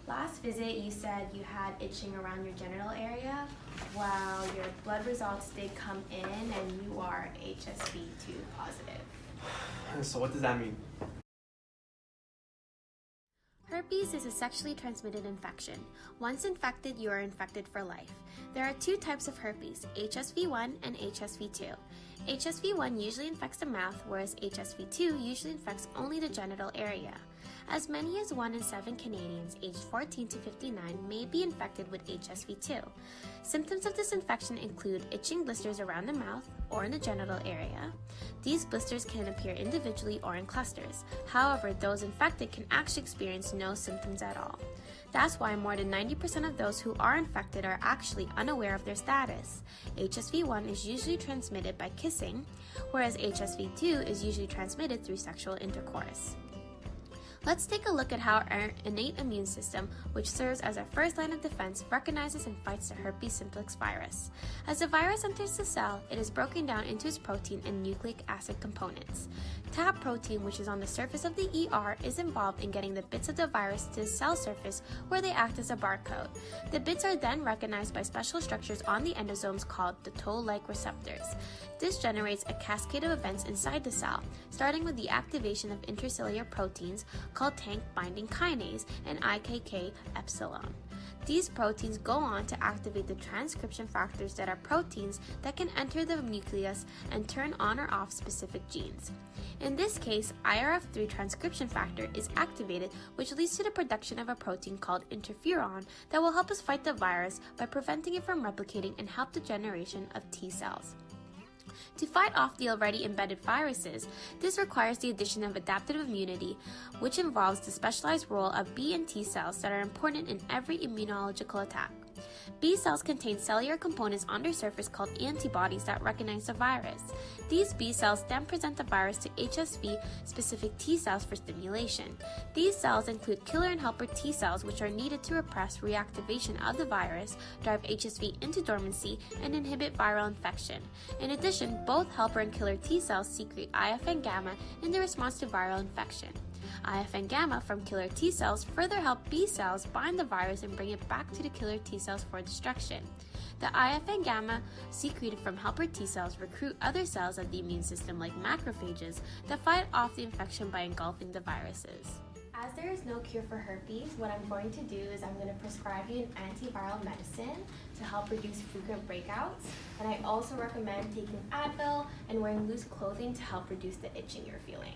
Last visit, you said you had itching around your genital area. Well, your blood results did come in and you are HSV2 positive. So what does that mean? Herpes is a sexually transmitted infection. Once infected, you are infected for life. There are two types of herpes, HSV1 and HSV2. HSV1 usually infects the mouth, whereas HSV2 usually infects only the genital area. As many as 1 in 7 Canadians aged 14 to 59 may be infected with HSV2. Symptoms of this infection include itching blisters around the mouth or in the genital area. These blisters can appear individually or in clusters. However, those infected can actually experience no symptoms at all. That's why more than 90% of those who are infected are actually unaware of their status. HSV1 is usually transmitted by kissing, whereas HSV2 is usually transmitted through sexual intercourse. Let's take a look at how our innate immune system, which serves as our first line of defense, recognizes and fights the herpes simplex virus. As the virus enters the cell, it is broken down into its protein and nucleic acid components. Tap protein, which is on the surface of the ER, is involved in getting the bits of the virus to the cell surface where they act as a barcode. The bits are then recognized by special structures on the endosomes called the toll-like receptors. This generates a cascade of events inside the cell, starting with the activation of intracellular proteins called tank binding kinase and IKK epsilon. These proteins go on to activate the transcription factors that are proteins that can enter the nucleus and turn on or off specific genes. In this case, IRF3 transcription factor is activated, which leads to the production of a protein called interferon that will help us fight the virus by preventing it from replicating and help the generation of T cells. To fight off the already embedded viruses, this requires the addition of adaptive immunity, which involves the specialized role of B and T cells that are important in every immunological attack. B cells contain cellular components on their surface called antibodies that recognize the virus. These B cells then present the virus to HSV-specific T cells for stimulation. These cells include killer and helper T cells, which are needed to repress reactivation of the virus, drive HSV into dormancy, and inhibit viral infection. In addition, both helper and killer T cells secrete IFN gamma in the response to viral infection. IFN gamma from killer T cells further help B cells bind the virus and bring it back to the killer T cells for destruction. The IFN gamma secreted from helper T cells recruit other cells of the immune system like macrophages that fight off the infection by engulfing the viruses. As there is no cure for herpes, what I'm going to do is I'm going to prescribe you an antiviral medicine to help reduce frequent breakouts. And I also recommend taking Advil and wearing loose clothing to help reduce the itching you're feeling.